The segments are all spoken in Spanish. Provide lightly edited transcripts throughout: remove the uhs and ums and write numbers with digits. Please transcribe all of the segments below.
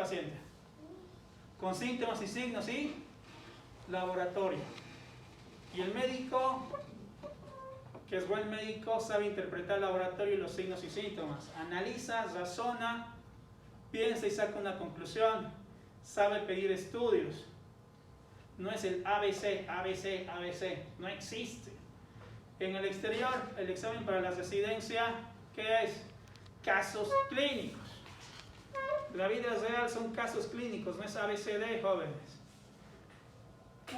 paciente. Con síntomas y signos y laboratorio. Y el médico, que es buen médico, sabe interpretar el laboratorio y los signos y síntomas. Analiza, razona, piensa y saca una conclusión. Sabe pedir estudios. No es el ABC, ABC, ABC. No existe. En el exterior, el examen para la residencia, ¿qué es? Casos clínicos. La vida real son casos clínicos, no es ABCD, jóvenes.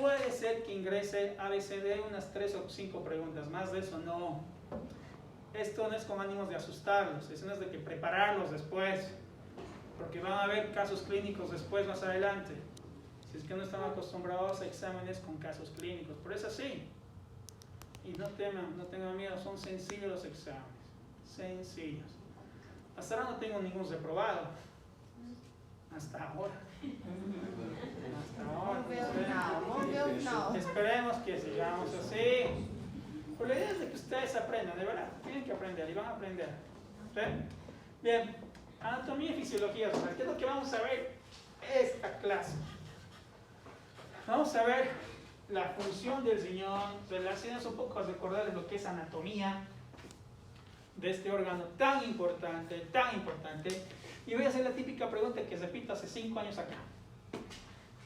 Puede ser que ingrese ABCD unas 3 o 5 preguntas, más de eso no. Esto no es con ánimos de asustarlos, eso no es de que prepararlos después, porque van a haber casos clínicos después, más adelante. Si es que no están acostumbrados a exámenes con casos clínicos, por eso sí. Y no teman, no tengan miedo, son sencillos los exámenes, sencillos. Hasta ahora no tengo ningún reprobado. Hasta ahora. Hasta ahora. Esperemos que sigamos así. Pero la idea es de que ustedes aprendan, de verdad. Tienen que aprender y van a aprender. ¿Sí? Bien, anatomía y fisiología. ¿Qué es lo que vamos a ver esta clase? Vamos a ver la función del riñón, relaciones un poco a recordarles lo que es anatomía de este órgano tan importante, y voy a hacer la típica pregunta que repito hace 5 años acá.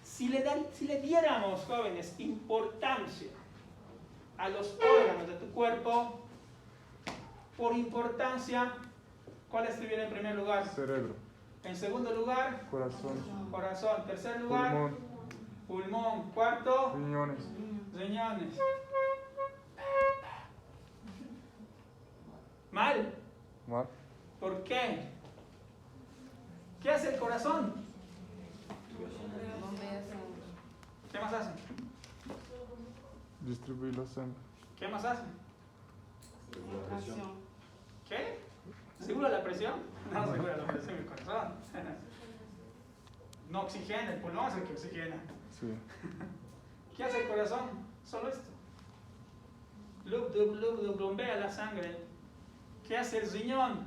Si le diéramos, jóvenes, importancia a los órganos de tu cuerpo, por importancia, ¿cuál estuviera en primer lugar? Cerebro. En segundo lugar, Corazón. corazón. Tercer lugar, Pulmón. pulmón. Cuarto, Riñones. riñones. Mal. Mal. ¿Por qué? ¿Qué hace el corazón? ¿Qué más hace? Distribuir la sangre. ¿Qué más hace? ¿Qué? ¿Segura la presión? No, segura la presión del corazón. No oxigena, el pulmón es el que oxigena. Sí. ¿Qué hace el corazón? Solo esto. Bombea la sangre. ¿Qué hace el riñón?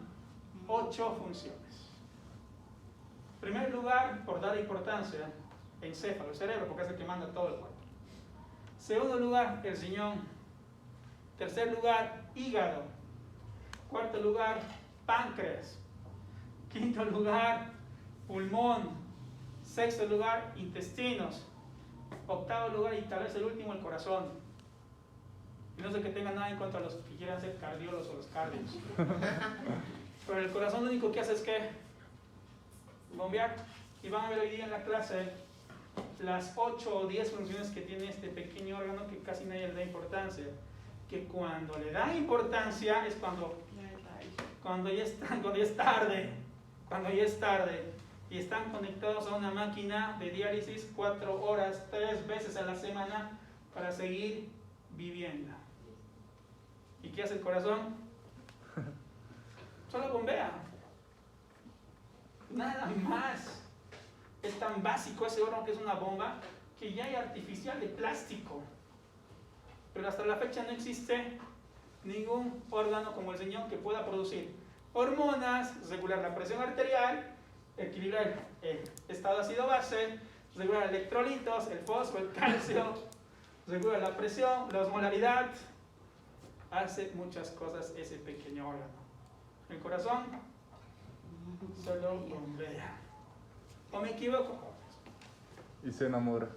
8 funciones. En primer lugar, por dar importancia, encéfalo, el cerebro, porque es el que manda todo el cuerpo. Segundo lugar, el riñón. Tercer lugar, hígado. Cuarto lugar, páncreas. Quinto lugar, pulmón. Sexto lugar, intestinos. Octavo lugar, y tal vez el último, el corazón. Y no sé que tengan nada en contra de los que quieran ser cardiólogos o los cardios. Pero el corazón lo único que hace es que bombear. Y van a ver hoy día en la clase las 8 o 10 funciones que tiene este pequeño órgano que casi nadie le da importancia. Que cuando le dan importancia es cuando ya es tarde. Cuando ya es tarde. Y están conectados a una máquina de diálisis 4 horas, 3 veces a la semana para seguir viviendo. ¿Y qué hace el corazón? Solo bombea. Nada más. Es tan básico ese órgano que es una bomba que ya hay artificial de plástico. Pero hasta la fecha no existe ningún órgano como el riñón que pueda producir hormonas, regular la presión arterial, equilibrar el estado ácido-base, regular electrolitos, el fósforo, el calcio, regular la presión, la osmolaridad. Hace muchas cosas ese pequeño órgano. El corazón solo bombea. ¿O me equivoco? Y se enamora.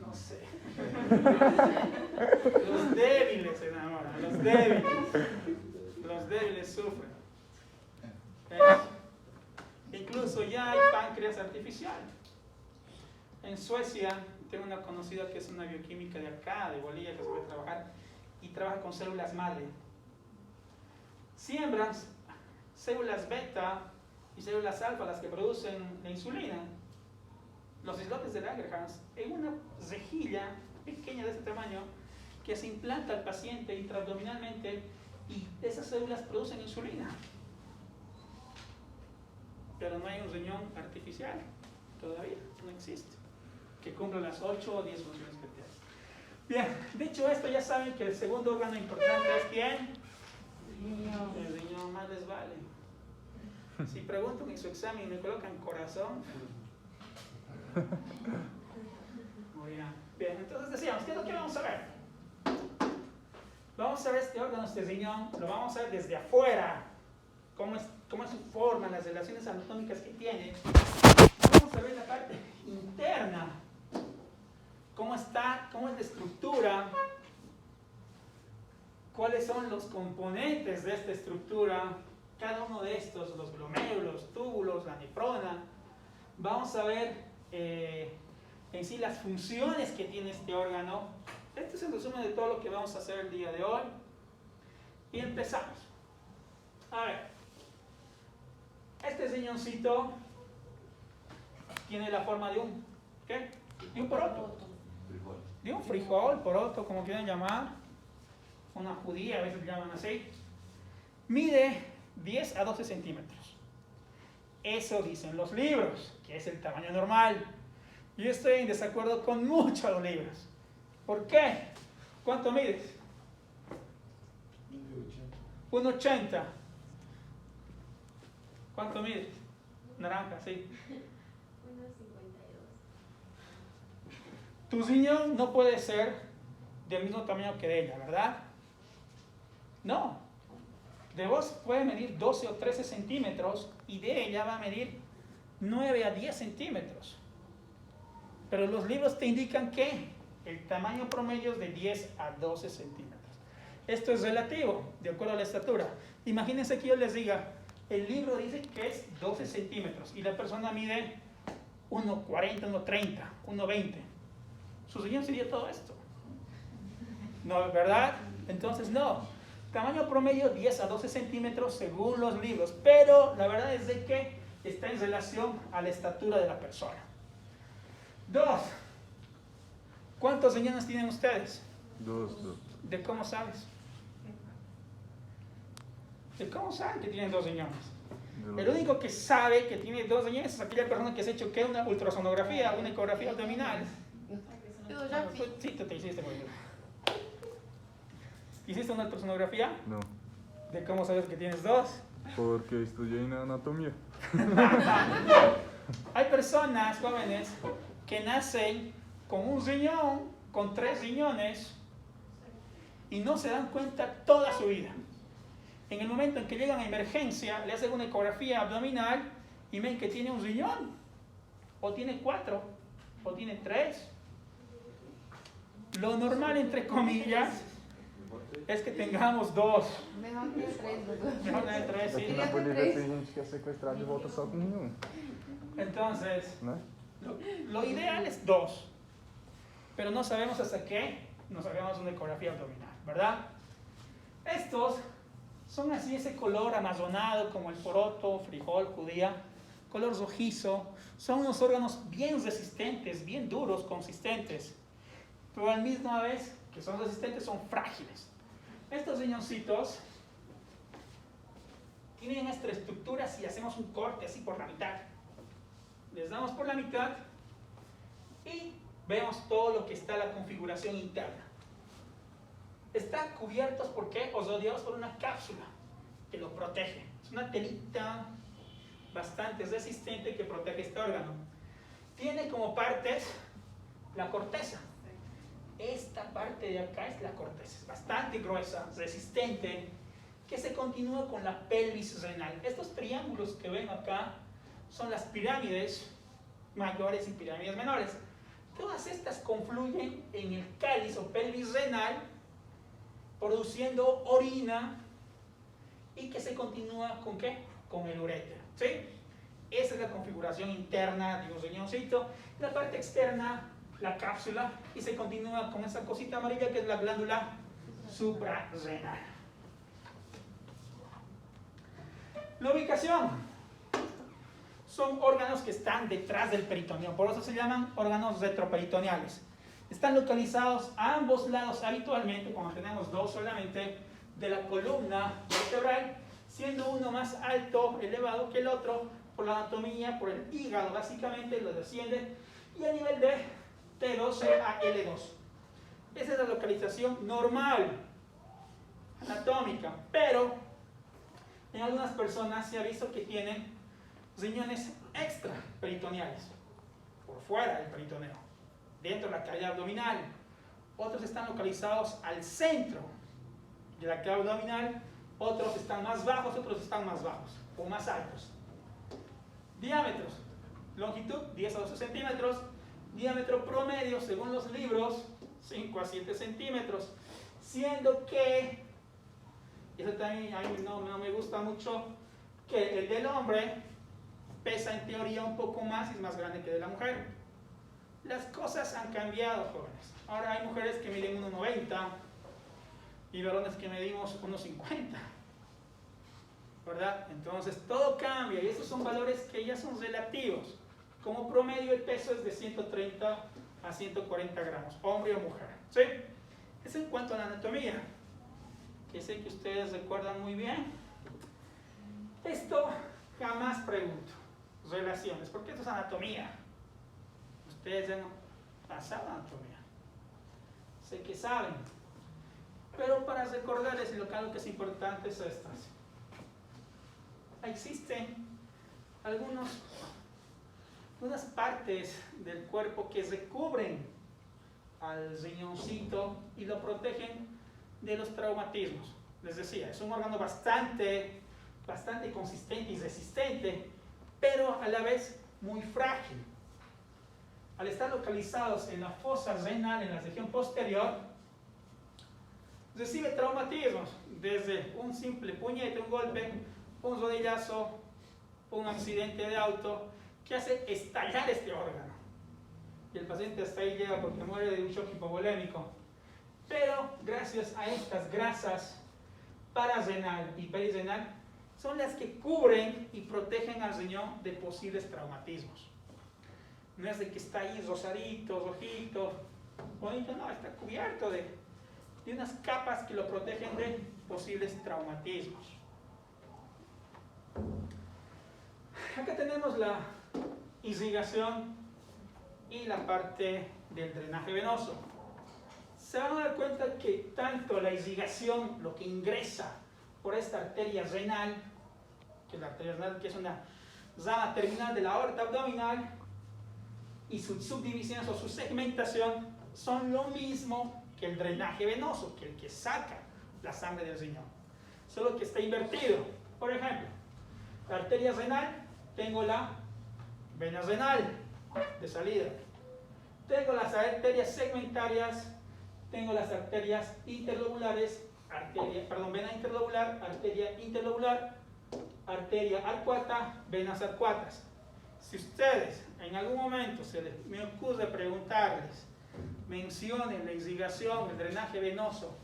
No sé. Los débiles se enamoran, los débiles. Los débiles sufren. Incluso ya hay páncreas artificial. En Suecia tengo una conocida que es una bioquímica de acá, de Bolivia, que se puede trabajar y trabaja con células madre. Siembran células beta y células alfa, las que producen la insulina, los islotes de Langerhans, en una rejilla pequeña de este tamaño que se implanta al paciente intraabdominalmente y esas células producen insulina. Pero no hay un riñón artificial todavía, no existe, que cumpla las 8 o 10 funciones que tiene. Bien, dicho esto, ya saben que el segundo órgano importante es ¿quién? El riñón. Más les vale. Si preguntan en su examen y me colocan corazón, morirán. Bien, entonces decíamos, ¿qué es lo que vamos a ver? Vamos a ver este órgano, este riñón, lo vamos a ver desde afuera, cómo es su forma, las relaciones anatómicas que tiene. Vamos a ver la parte interna, cómo está, cómo es la estructura, cuáles son los componentes de esta estructura, cada uno de estos, los glomérulos, los túbulos, la nefrona. Vamos a ver en sí las funciones que tiene este órgano. Este es el resumen de todo lo que vamos a hacer el día de hoy. Y empezamos. A ver, este riñoncito tiene la forma de un, ¿qué? De un poroto. De un frijol, poroto, como quieran llamar. Una judía, a veces le llaman así. Mide 10 a 12 centímetros. Eso dicen los libros, que es el tamaño normal. Yo estoy en desacuerdo con muchos de los libros. ¿Por qué? ¿Cuánto mides? 1,80. ¿Cuánto mides? Naranja, sí. 1,52. Tu riñón no puede ser del mismo tamaño que de ella, ¿verdad? No. De vos puede medir 12 o 13 centímetros y de ella va a medir 9 a 10 centímetros. Pero los libros te indican que el tamaño promedio es de 10 a 12 centímetros. Esto es relativo, de acuerdo a la estatura. Imagínense que yo les diga, el libro dice que es 12 centímetros y la persona mide 1,40, 1,30, 1,20. Su riñón sería todo esto. ¿No, verdad? Entonces no. Tamaño promedio 10 a 12 centímetros según los libros, pero la verdad es de que está en relación a la estatura de la persona. 2. ¿Cuántos riñones tienen ustedes? 2. ¿De cómo sabes? ¿De cómo saben que tienen 2 riñones? El único que sabe que tiene 2 riñones es aquella persona que se ha hecho ¿qué? Una ultrasonografía, una ecografía abdominal. Sí, tú te hiciste muy bien. ¿Hiciste una ultrasonografía? No, ¿De cómo sabes que tienes 2? porque estudié en anatomía. Hay personas jóvenes que nacen con un riñón, con 3 riñones y no se dan cuenta toda su vida. En el momento en que llegan a emergencia, le hacen una ecografía abdominal y ven que tiene un riñón, o tiene 4, o tiene 3. Lo normal, entre comillas, es que tengamos 2. Mejor que 3, Mejor que 3, Aqui sí. na Bolívia tem gente que é sequestrada e volta só com nenhum, Entonces, né? lo ideal es 2. Pero no sabemos hasta qué nos hagamos una ecografía abdominal, ¿verdad? Estos son así, ese color amazonado como el poroto, frijol, judía, color rojizo. Son unos órganos bien resistentes, bien duros, consistentes, pero a la misma vez que son resistentes son frágiles. Estos riñoncitos tienen esta estructura si hacemos un corte así por la mitad. Les damos por la mitad y vemos todo lo que está la configuración interna. Están cubiertos, ¿por qué? O rodeados por una cápsula que lo protege. Es una telita bastante resistente que protege este órgano. Tiene como partes la corteza. Esta parte de acá es la corteza, es bastante gruesa, resistente, que se continúa con la pelvis renal. Estos triángulos que ven acá son las pirámides mayores y pirámides menores. Todas estas confluyen en el cáliz o pelvis renal, produciendo orina y que se continúa ¿con qué? Con el uréter, ¿sí? Esa es la configuración interna de un riñoncito. La parte externa, la cápsula, y se continúa con esa cosita amarilla que es la glándula suprarrenal. La ubicación. Son órganos que están detrás del peritoneo, por eso se llaman órganos retroperitoneales. Están localizados a ambos lados habitualmente, cuando tenemos 2 solamente, de la columna vertebral, siendo uno más alto, elevado que el otro, por la anatomía, por el hígado básicamente, lo desciende, y a nivel de T12 a L2. Esa es la localización normal, anatómica, pero En algunas personas se ha visto que tienen riñones extraperitoneales, por fuera del peritoneo, dentro de la cavidad abdominal. Otros están localizados al centro de la cavidad abdominal, otros están más bajos, otros están más bajos o más altos. Diámetros, longitud 10 a 12 centímetros, diámetro promedio según los libros 5 a 7 centímetros, siendo que, y eso también a mí no me gusta mucho, que el del hombre pesa en teoría un poco más y es más grande que el de la mujer. Las cosas han cambiado, jóvenes. Ahora hay mujeres que miden 1,90 y varones que medimos 1,50, ¿verdad? Entonces todo cambia y estos son valores que ya son relativos. Como promedio el peso es de 130 a 140 gramos, hombre o mujer, ¿sí? Eso en cuanto a la anatomía, que sé que ustedes recuerdan muy bien. Esto jamás pregunto, relaciones, porque esto es anatomía. Ustedes ya no pasaron anatomía, sé que saben, pero para recordarles algo que es importante es esto. Existen algunas partes del cuerpo que recubren al riñoncito y lo protegen de los traumatismos. Les decía, es un órgano bastante consistente y resistente, pero a la vez muy frágil. Al estar localizados en la fosa renal, en la región posterior, recibe traumatismos desde un simple puñete, un golpe, un rodillazo, un accidente de auto que hace estallar este órgano. Y el paciente hasta ahí llega porque muere de un shock hipovolémico. Pero gracias a estas grasas pararrenal y perirenal son las que cubren y protegen al riñón de posibles traumatismos. No es de que está ahí rosadito, rojito, bonito, no, está cubierto de unas capas que lo protegen de posibles traumatismos. Acá tenemos la irrigación y la parte del drenaje venoso. Se van a dar cuenta que tanto la irrigación, lo que ingresa por esta arteria renal, que es la arteria renal, que es una rama terminal de la aorta abdominal, y sus subdivisiones o su segmentación son lo mismo que el drenaje venoso, que el que saca la sangre del riñón, solo que está invertido. Por ejemplo, la arteria renal, tengo la vena renal de salida, tengo las arterias segmentarias, tengo las arterias interlobulares, vena interlobular, arteria interlobular, arteria arcuata, venas arcuatas. Si ustedes en algún momento me ocurre preguntarles, mencionen la irrigación, el drenaje venoso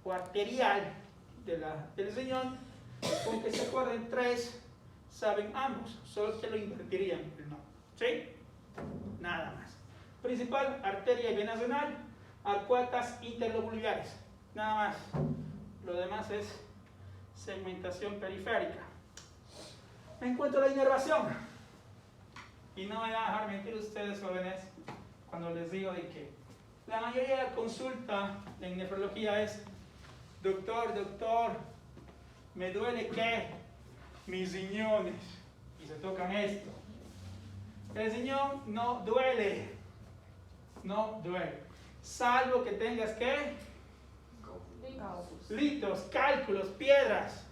o arterial del riñón, con que se acuerden tres, saben ambos, solo que lo invertirían el nombre, ¿sí? Nada más. Principal, arteria y vena renal, arcuatas interlobulares, nada más. Lo demás es segmentación periférica. En cuanto a la inervación, y no me van a dejar mentir ustedes, jóvenes, cuando les digo de que la mayoría de la consulta en nefrología es: doctor, me duele ¿qué? Mis riñones. Y se tocan esto. El riñón no duele, salvo que tengas ¿qué? Litos, cálculos, piedras.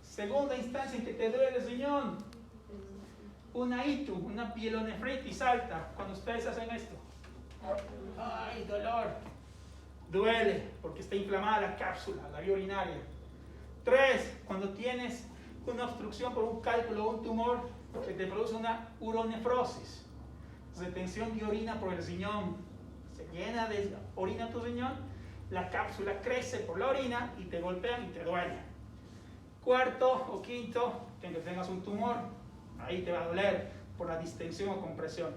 Segunda instancia en que te duele el riñón, una ITU, una pielonefritis alta, cuando ustedes hacen esto. ¡Ay, dolor! Duele, porque está inflamada la cápsula, la vía urinaria. 3, cuando tienes una obstrucción por un cálculo o un tumor que te produce una uronefrosis, retención de orina por el riñón. Se llena de orina tu riñón, la cápsula crece por la orina y te golpean y te duele. 4 o 5, que tengas un tumor, ahí te va a doler por la distensión o compresión.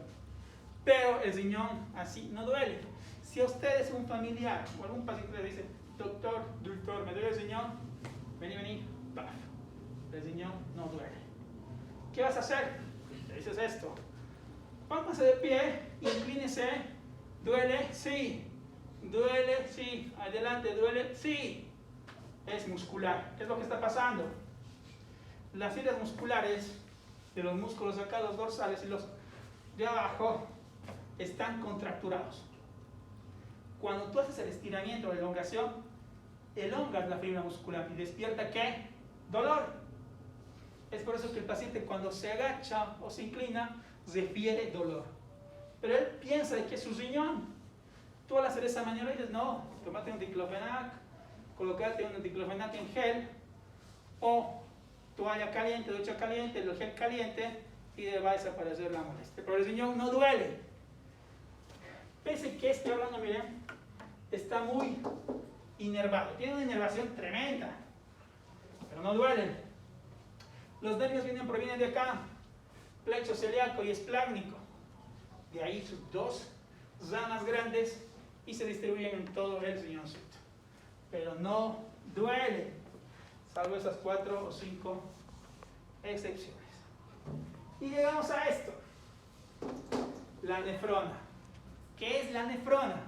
Pero el riñón así no duele. Si a ustedes un familiar o algún paciente le dice: doctor, me duele el riñón, vení, ¡paf! El riñón no duele. ¿Qué vas a hacer? Le dices esto: póngase de pie, inclínese. ¿Duele? Sí. ¿Duele? Sí. Adelante, ¿duele? Sí. es muscular. ¿Qué es lo que está pasando? Las fibras musculares de los músculos acá, los dorsales y los de abajo, están contracturados. Cuando tú haces el estiramiento o la elongación, elongas la fibra muscular y despierta ¿qué? Dolor. Es por eso que el paciente cuando se agacha o se inclina, refiere dolor. Pero él piensa de que es su riñón. Tú al hacer esa maniobra dices, no, tomate un diclofenac, colocate un diclofenac en gel, o toalla caliente, ducha caliente, el gel caliente, y va a desaparecer la molestia. Pero el riñón no duele. Pese que este órgano, miren, está muy inervado. Tiene una inervación tremenda, pero no duele. Los nervios provienen de acá, plexo celíaco y esplácnico. De ahí sus dos ramas grandes y se distribuyen en todo el riñoncito. Pero no duele, salvo esas 4 o 5 excepciones. Y llegamos a esto, la nefrona. ¿Qué es la nefrona?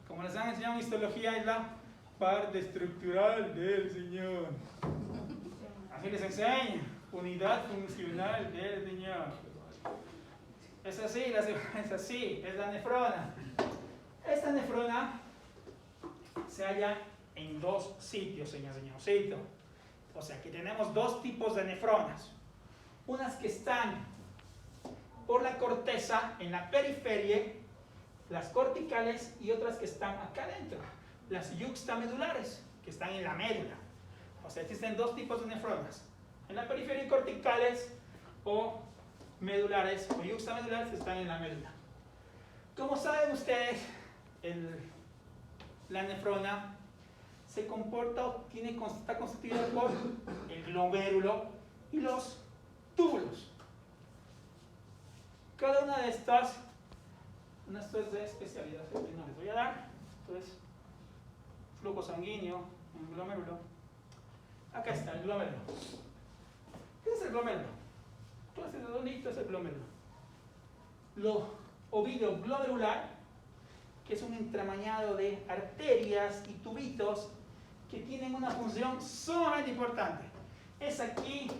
Como les han enseñado en histología, es la parte estructural del riñón. Así les enseña, unidad funcional del riñón. Es así, es la nefrona. Esta nefrona se halla en 2 sitios, señorcito. O sea que tenemos 2 tipos de nefronas. Unas que están por la corteza, en la periferia, las corticales, y otras que están acá adentro, las yuxtamedulares, que están en la médula. O sea, existen 2 tipos de nefronas. En la periferia corticales o medulares o yuxtamedulares que están en la médula. Como saben ustedes, la nefrona se comporta o está constituida por el glomérulo y los túbulos. Cada una de estas, esto es de especialidad que no les voy a dar. Esto es flujo sanguíneo en glomérulo. Acá está el glomérulo. ¿Qué es el glomérulo? Todo este redondito es el glomérulo. Lo ovillo glomerular, que es un entramañado de arterias y tubitos que tienen una función sumamente importante. Es aquí,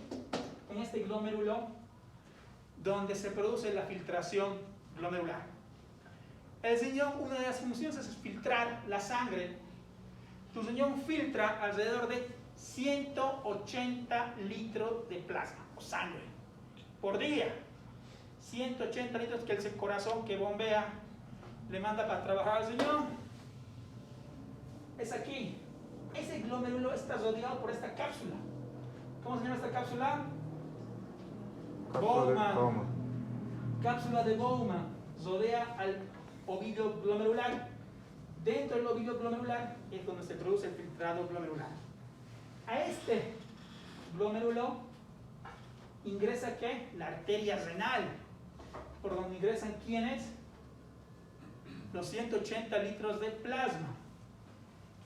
en este glomérulo, donde se produce la filtración glomerular. El riñón, una de las funciones es filtrar la sangre. Tu riñón filtra alrededor de 180 litros de plasma o sangre por día. 180 litros que es el corazón que bombea, le manda para trabajar al riñón. Es aquí. Ese glomérulo está rodeado por esta cápsula. ¿Cómo se llama esta cápsula? Bowman. Cápsula de Bowman. Rodea al ovillo glomerular. Dentro del ovillo glomerular es donde se produce el filtrado glomerular. A este glomérulo ingresa ¿qué? La arteria renal, por donde ingresan ¿quiénes? Los 180 litros de plasma.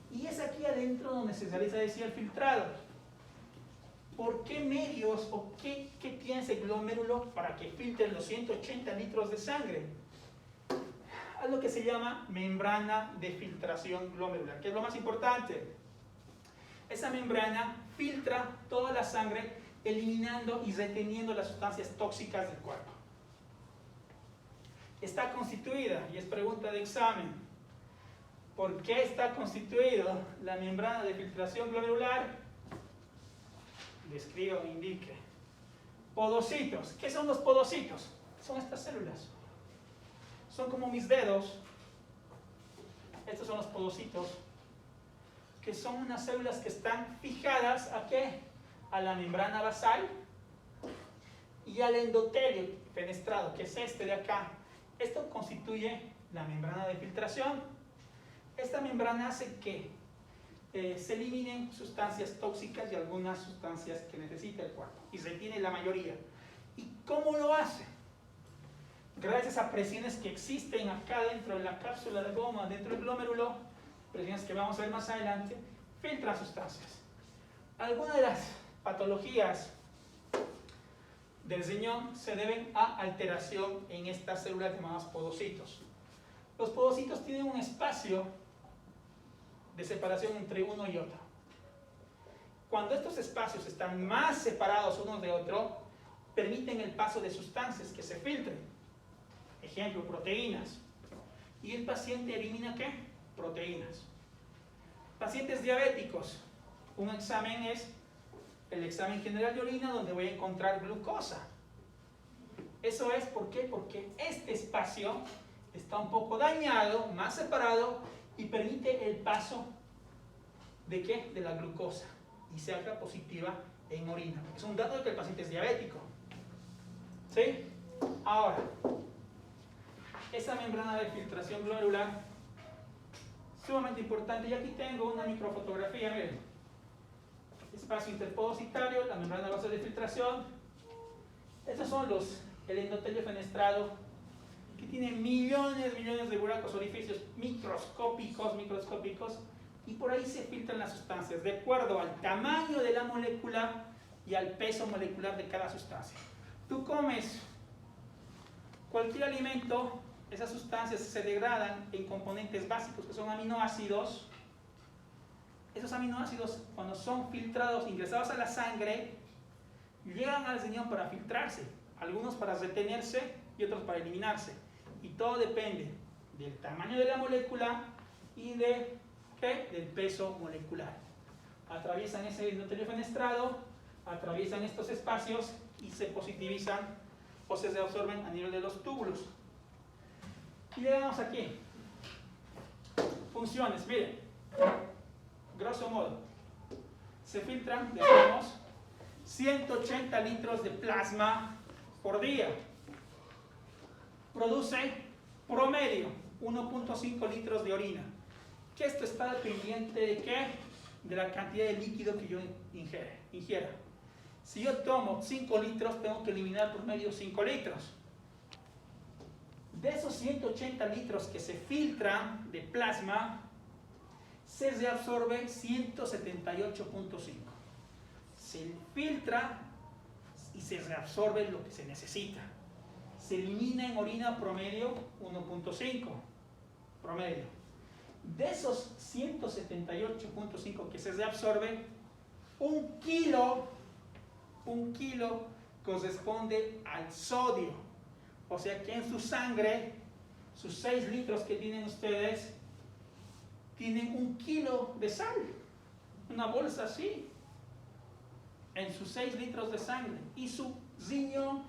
Y es aquí adentro donde se realiza decía, el filtrado. ¿Por qué medios o qué tiene ese glomérulo para que filtren los 180 litros de sangre? Algo que se llama membrana de filtración glomerular, que es lo más importante. Esa membrana filtra toda la sangre, eliminando y reteniendo las sustancias tóxicas del cuerpo. Está constituida, y es pregunta de examen, ¿por qué está constituido la membrana de filtración glomerular? Describa o indique. Podocitos. ¿Qué son los podocitos? Son estas células. Son como mis dedos. Estos son los podocitos, que son unas células que están fijadas ¿a qué? A la membrana basal y al endotelio fenestrado, que es este de acá. Esto constituye la membrana de filtración. Esta membrana hace que se eliminen sustancias tóxicas y algunas sustancias que necesita el cuerpo, y retiene la mayoría. ¿Y cómo lo hace? Gracias a presiones que existen acá dentro de la cápsula de Bowman, dentro del glomérulo, presiones que vamos a ver más adelante, filtran sustancias. Algunas de las patologías del riñón se deben a alteración en estas células llamadas podocitos. Los podocitos tienen un espacio de separación entre uno y otro. Cuando estos espacios están más separados unos de otros, permiten el paso de sustancias que se filtren. Ejemplo, proteínas. ¿Y el paciente elimina qué? Proteínas. Pacientes diabéticos. Un examen es el examen general de orina donde voy a encontrar glucosa. Eso es, ¿por qué? Porque este espacio está un poco dañado, más separado, y permite el paso ¿de qué? De la glucosa. Y salga positiva en orina. Es un dato de que el paciente es diabético. ¿Sí? Ahora, esa membrana de filtración glomerular, sumamente importante. Y aquí tengo una microfotografía, miren. Espacio interpodocitario, la membrana base de filtración. Estos son el endotelio fenestrado, que tiene millones de buracos, orificios microscópicos, y por ahí se filtran las sustancias de acuerdo al tamaño de la molécula y al peso molecular de cada sustancia. Tú comes cualquier alimento, esas sustancias se degradan en componentes básicos que son aminoácidos. Esos aminoácidos, cuando son filtrados, ingresados a la sangre, llegan al riñón para filtrarse, algunos para retenerse y otros para eliminarse. Y todo depende del tamaño de la molécula y del peso molecular. Atraviesan ese endotelio fenestrado, atraviesan estos espacios y se positivizan o se reabsorben a nivel de los túbulos. Y llegamos aquí. Funciones, miren. Grosso modo, se filtran, decimos, 180 litros de plasma por día. Produce promedio 1.5 litros de orina. Que esto está dependiente de qué? De la cantidad de líquido que yo ingiera. Si yo tomo 5 litros, tengo que eliminar por medio 5 litros. De esos 180 litros que se filtran de plasma, se reabsorbe 178.5. Se filtra y se reabsorbe lo que se necesita. Se elimina en orina promedio 1.5. Promedio. De esos 178.5 que se reabsorbe, un kilo corresponde al sodio. O sea que en su sangre, sus 6 litros que tienen ustedes, tienen 1 kilo de sal. Una bolsa así. En sus 6 litros de sangre. Y su riñón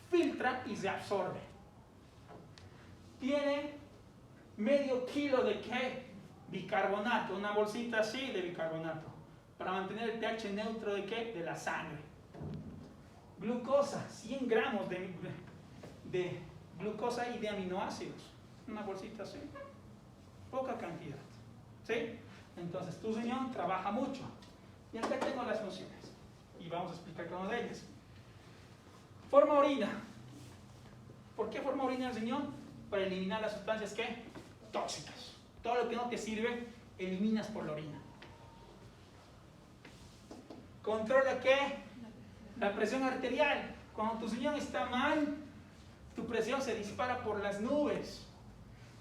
filtra y reabsorbe. Tiene medio kilo de ¿qué? Bicarbonato. Una bolsita así de bicarbonato. Para mantener el pH neutro de ¿qué? De la sangre. Glucosa. 100 gramos de glucosa y de aminoácidos. Una bolsita así. Poca cantidad. ¿Sí? Entonces tu riñón trabaja mucho. Y acá tengo las funciones. Y vamos a explicar cada una de ellas. Forma orina. ¿Por qué forma orina el riñón? Para eliminar las sustancias ¿qué? Tóxicas. Todo lo que no te sirve, eliminas por la orina. Controla ¿qué? La presión arterial. Cuando tu riñón está mal, tu presión se dispara por las nubes.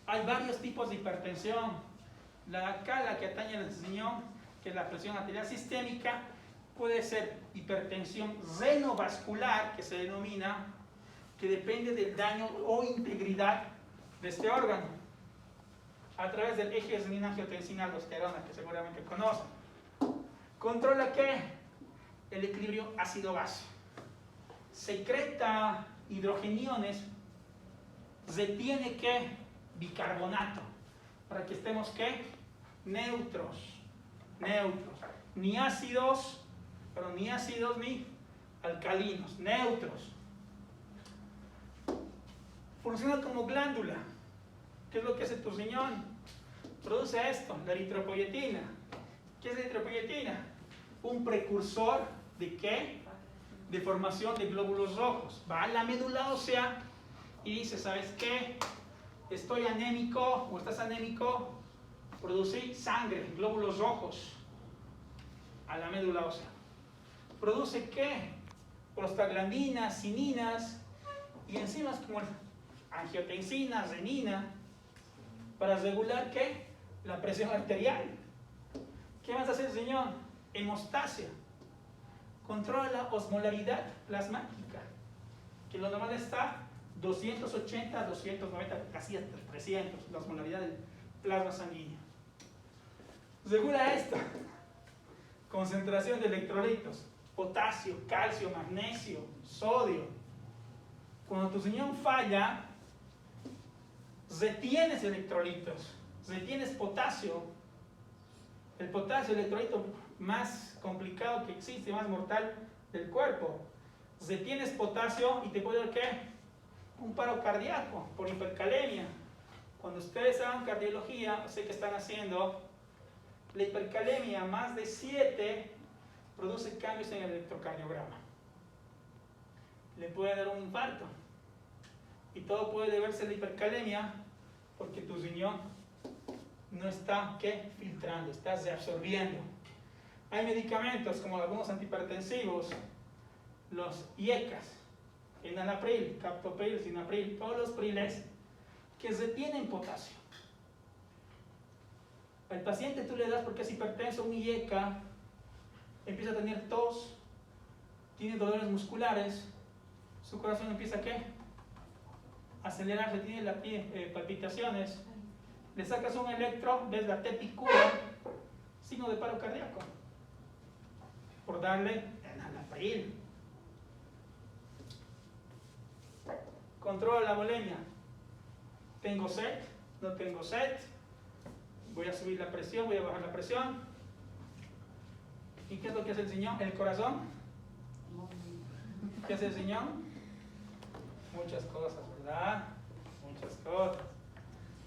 Hay varios tipos de hipertensión. La que atañe al riñón, que es la presión arterial sistémica, puede ser hipertensión renovascular, que se denomina, que depende del daño o integridad de este órgano, a través del eje renina-angiotensina-aldosterona, que seguramente conocen. ¿Controla qué? El equilibrio ácido-base. Secreta hidrogeniones, retiene ¿qué? Bicarbonato, para que estemos ¿qué? Neutros. Ni ácidos ni alcalinos, neutros. Funciona como glándula. ¿Qué es lo que hace tu riñón? Produce esto, la eritropoyetina. ¿Qué es la eritropoyetina? Un precursor de ¿qué? De formación de glóbulos rojos. Va a la médula ósea y dice, ¿sabes qué? Estoy anémico o estás anémico, produce sangre, glóbulos rojos a la médula ósea. ¿Produce qué? Prostaglandinas, cininas y enzimas como angiotensina, renina, para regular ¿qué? La presión arterial. ¿Qué más hace el riñón? Hemostasia. Controla la osmolaridad plasmática, que lo normal está 280, 290, casi hasta 300, la osmolaridad del plasma sanguíneo. Regula esta concentración de electrolitos, potasio, calcio, magnesio, sodio. Cuando tu riñón falla, retienes electrolitos, retienes potasio. El potasio, el electrolito más complicado que existe, más mortal del cuerpo. Retienes potasio y te puede dar ¿qué? Un paro cardíaco por hipercalemia. Cuando ustedes hagan cardiología, sé que están haciendo la hipercalemia más de 7 produce cambios en el electrocardiograma. Le puede dar un infarto. Y todo puede deberse a la hipercalemia porque tu riñón no está ¿qué? Filtrando, está reabsorbiendo. Hay medicamentos como algunos antihipertensivos, los IECAS, enalapril, captopril, sinapril, todos los priles que retienen potasio. Al paciente tú le das porque es hipertenso un IECA, empieza a tener tos, tiene dolores musculares, su corazón empieza a ¿qué? Acelerarse, tiene palpitaciones, le sacas un electro, ves la tepicura, signo de paro cardíaco, por darle enalapril. Controla la bulimia. Tengo sed, no tengo sed, voy a subir la presión, voy a bajar la presión. ¿Y qué es lo que hace el riñón? ¿El corazón? ¿Qué hace el riñón? Muchas cosas, ¿verdad? Muchas cosas.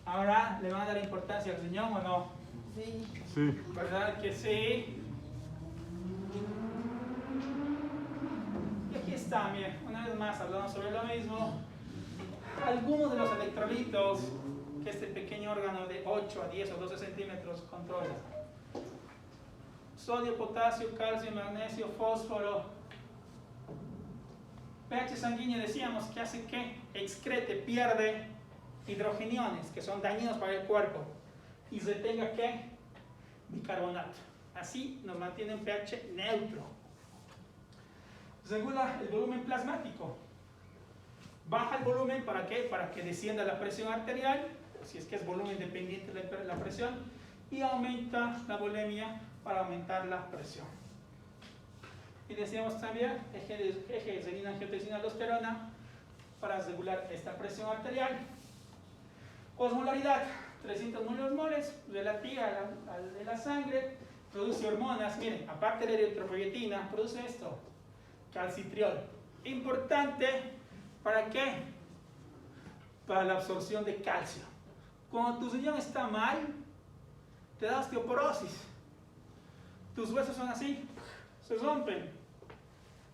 Ahora, ¿le van a dar importancia al riñón o no? Sí. Sí. ¿Verdad que sí? Y aquí está, miren, una vez más hablamos sobre lo mismo. Algunos de los electrolitos que este pequeño órgano de 8 a 10 o 12 centímetros controla. Sodio, potasio, calcio, magnesio, fósforo. pH sanguíneo decíamos que hace que excrete, pierde hidrogeniones que son dañinos para el cuerpo y retenga ¿qué? Bicarbonato. Así nos mantiene un pH neutro. Regula el volumen plasmático. Baja el volumen, ¿para qué? Para que descienda la presión arterial, si es que es volumen dependiente de la presión, y aumenta la bulimia para aumentar la presión. Y decíamos también eje de renina, angiotensina, aldosterona para regular esta presión arterial. Osmolaridad, 300 milimoles, relativa a la de la sangre, produce hormonas, miren, aparte de la eritropoyetina, produce esto, calcitriol. Importante, ¿para qué? Para la absorción de calcio. Cuando tu riñón está mal, te da osteoporosis. Tus huesos son así, se rompen.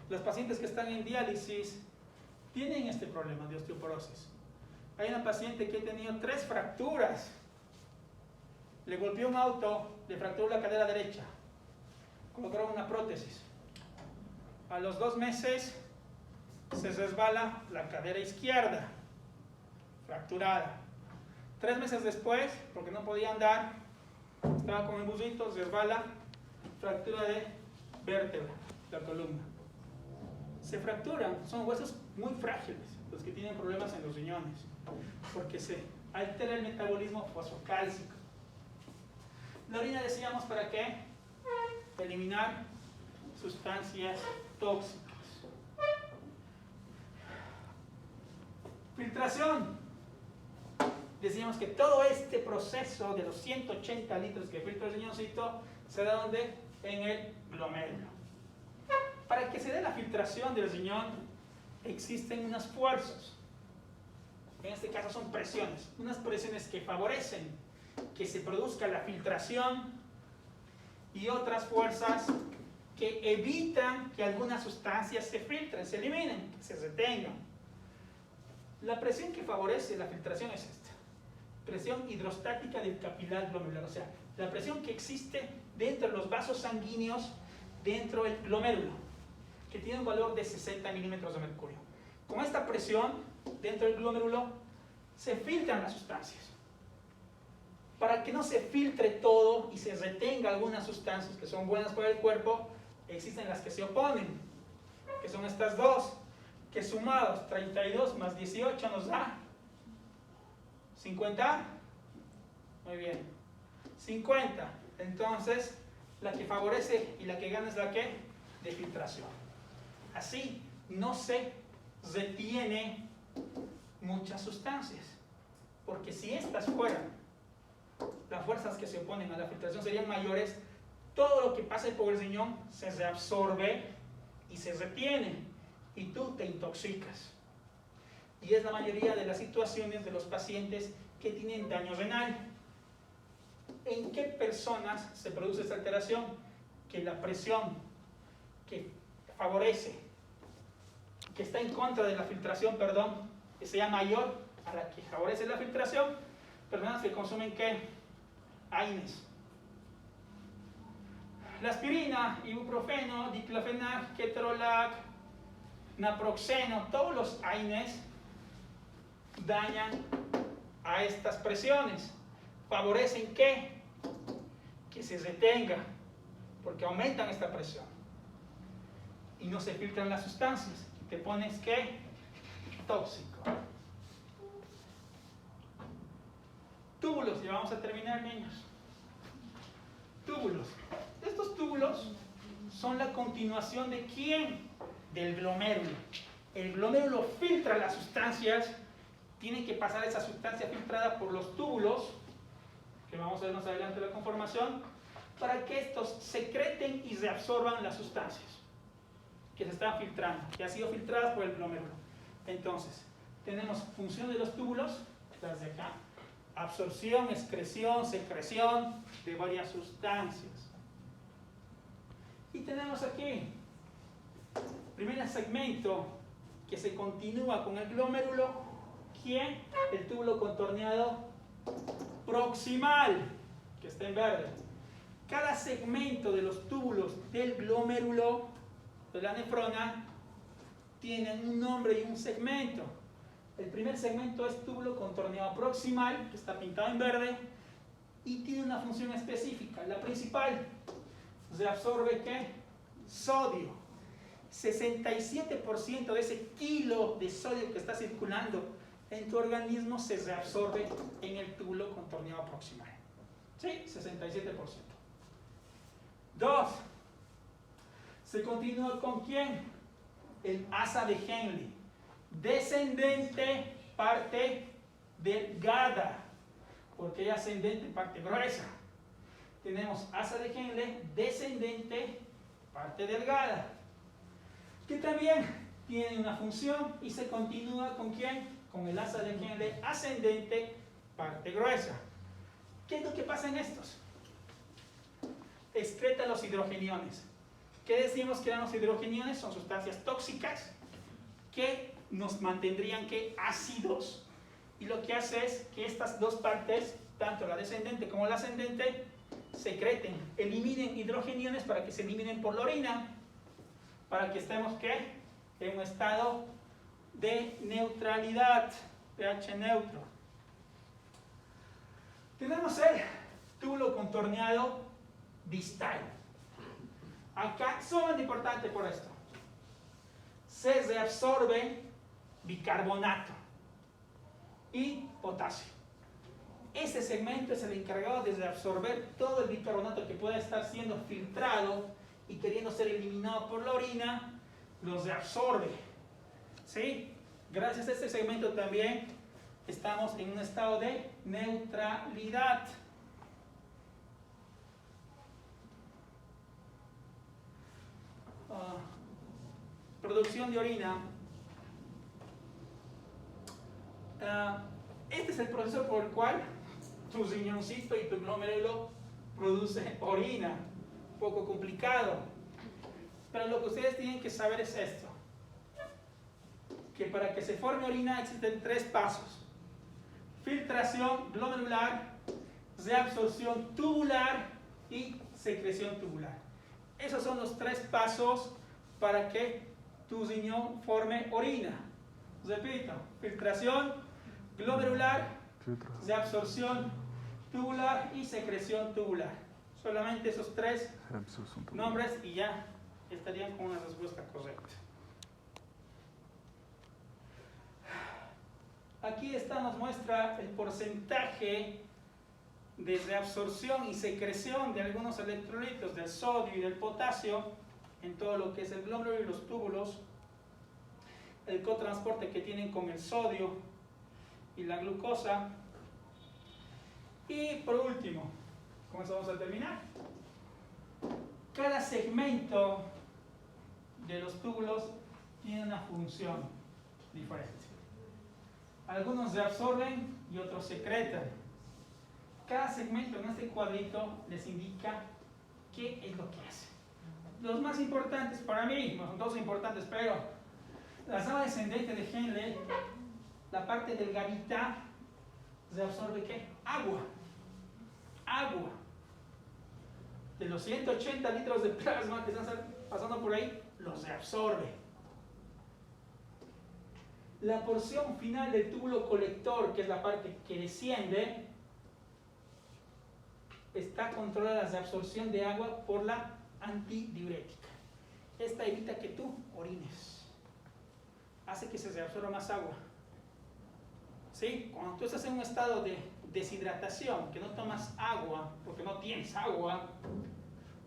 Los pacientes que están en diálisis tienen este problema de osteoporosis. Hay una paciente que ha tenido 3 fracturas. Le golpeó un auto, le fracturó la cadera derecha. Colocaron una prótesis. A los 2 meses se resbala la cadera izquierda, fracturada. 3 meses después, porque no podía andar, estaba con el busito, se resbala, fractura de vértebra, la columna. Se fracturan, son huesos muy frágiles, los que tienen problemas en los riñones, porque se altera el metabolismo fosfocálcico. La orina decíamos para qué? Eliminar sustancias tóxicas. Filtración. Decíamos que todo este proceso de los 180 litros que filtra el riñoncito se da donde? En el glomérulo. Para que se dé la filtración del riñón existen unas fuerzas. En este caso son presiones. Unas presiones que favorecen que se produzca la filtración y otras fuerzas que evitan que algunas sustancias se filtren, se eliminen, que se retengan. La presión que favorece la filtración es esta. Presión hidrostática del capilar glomerular, o sea, la presión que existe dentro de los vasos sanguíneos, dentro del glomérulo, que tiene un valor de 60 milímetros de mercurio. Con esta presión, dentro del glomérulo, se filtran las sustancias. para que no se filtre todo y se retenga algunas sustancias que son buenas para el cuerpo, existen las que se oponen, que son estas dos, que sumados 32 más 18 nos da 50. Muy bien, 50. Entonces, la que favorece y la que gana es la que de filtración. Así no se retiene muchas sustancias, porque si estas fueran, las fuerzas que se oponen a la filtración serían mayores, todo lo que pase por el riñón se reabsorbe y se retiene, y tú te intoxicas. Y es la mayoría de las situaciones de los pacientes que tienen daño renal. ¿En qué personas se produce esta alteración? Que la presión que favorece, que está en contra de la filtración, perdón, que sea mayor a la que favorece la filtración, personas que consumen ¿qué? AINES. La aspirina, ibuprofeno, diclofenac, ketorolac, naproxeno, todos los AINES dañan a estas presiones. ¿Favorecen qué? Que se retenga, porque aumentan esta presión y no se filtran las sustancias. Te pones ¿qué? Tóxico. Túbulos, ya vamos a terminar, niños. Túbulos. Estos túbulos son la continuación de ¿quién? Del glomérulo. El glomérulo filtra las sustancias, tiene que pasar esa sustancia filtrada por los túbulos, que vamos a ver más adelante la conformación, para que estos secreten y reabsorban las sustancias que se están filtrando, que han sido filtradas por el glomérulo. Entonces, tenemos función de los túbulos, las de acá, absorción, excreción, secreción de varias sustancias. Y tenemos aquí, primer segmento que se continúa con el glomérulo, ¿quién? El túbulo contorneado proximal, que está en verde. Cada segmento de los túbulos del glomérulo de la nefrona tienen un nombre y un segmento. El primer segmento es túbulo contorneado proximal, que está pintado en verde, y tiene una función específica. La principal, reabsorbe ¿qué? Sodio. 67% de ese kilo de sodio que está circulando en tu organismo se reabsorbe en el túbulo contorneado proximal. ¿Sí? 67%. 2. Se continúa con ¿quién? El asa de Henle. Descendente, parte delgada, porque hay ascendente, parte gruesa. Tenemos asa de Henle, descendente, parte delgada, que también tiene una función y se continúa con ¿quién? Con el asa de Henle, ascendente, parte gruesa. ¿Qué es lo que pasa en estos? Excreta los hidrogeniones. ¿Qué decimos que eran los hidrogeniones? Son sustancias tóxicas que nos mantendrían que ácidos, y lo que hace es que estas dos partes, tanto la descendente como la ascendente, secreten, eliminen hidrogeniones para que se eliminen por la orina, para que estemos ¿qué? En un estado de neutralidad, pH neutro. Tenemos el túbulo contorneado distal. Acá, sumamente importante por esto, se reabsorbe bicarbonato y potasio. Este segmento es el encargado de reabsorber todo el bicarbonato que pueda estar siendo filtrado y queriendo ser eliminado por la orina, los reabsorbe. ¿Sí? Gracias a este segmento también estamos en un estado de neutralidad. Producción de orina. Este es el proceso por el cual tu riñoncito y tu glomérulo produce orina. Un poco complicado. Pero lo que ustedes tienen que saber es esto: que para que se forme orina existen 3 pasos: filtración glomerular, reabsorción tubular y secreción tubular. Esos son los 3 pasos para que tu riñón forme orina. Repito: filtración glomerular, reabsorción tubular y secreción tubular. Solamente esos tres nombres y ya estarían con una respuesta correcta. Aquí nos muestra el porcentaje de reabsorción y secreción de algunos electrolitos del sodio y del potasio en todo lo que es el glóbulo y los túbulos, el cotransporte que tienen con el sodio y la glucosa. Y por último, con eso vamos a terminar. Cada segmento de los túbulos tiene una función diferente. Algunos reabsorben y otros secretan. Cada segmento en este cuadrito les indica qué es lo que hace. Los más importantes para mí, no son todos importantes, pero la rama descendente de Henle, la parte delgadita, reabsorbe ¿qué? Agua. Agua. De los 180 litros de plasma que están pasando por ahí, los reabsorbe. La porción final del túbulo colector, que es la parte que desciende, está controlada la reabsorción de agua por la antidiurética. Esta evita que tú orines. Hace que se reabsorba más agua. ¿Sí? Cuando tú estás en un estado de deshidratación, que no tomas agua porque no tienes agua,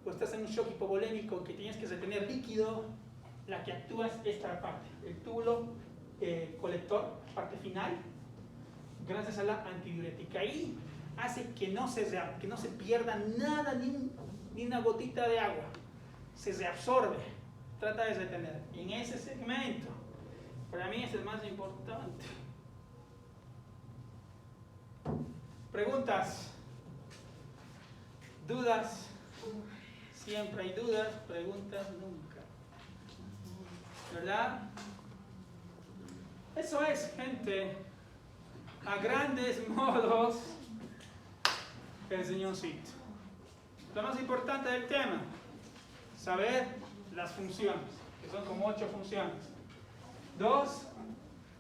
o estás en un shock hipovolémico que tienes que retener líquido, la que actúa es esta parte, el túbulo colector, parte final, gracias a la antidiurética. Y hace que no se pierda nada, ni una gotita de agua. Se reabsorbe, trata de retener. En ese segmento, para mí es el más importante. ¿Preguntas? ¿Dudas? Siempre hay dudas, preguntas nunca. ¿Verdad? Eso es, gente, a grandes modos, el riñoncito. Lo más importante del tema, saber las funciones, que son como 8 funciones. 2,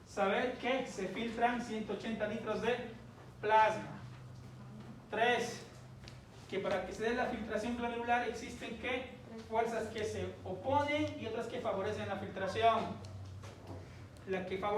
saber que se filtran 180 litros de plasma. 3, que para que se dé la filtración glomerular existen ¿qué? Fuerzas que se oponen y otras que favorecen la filtración. La que favorece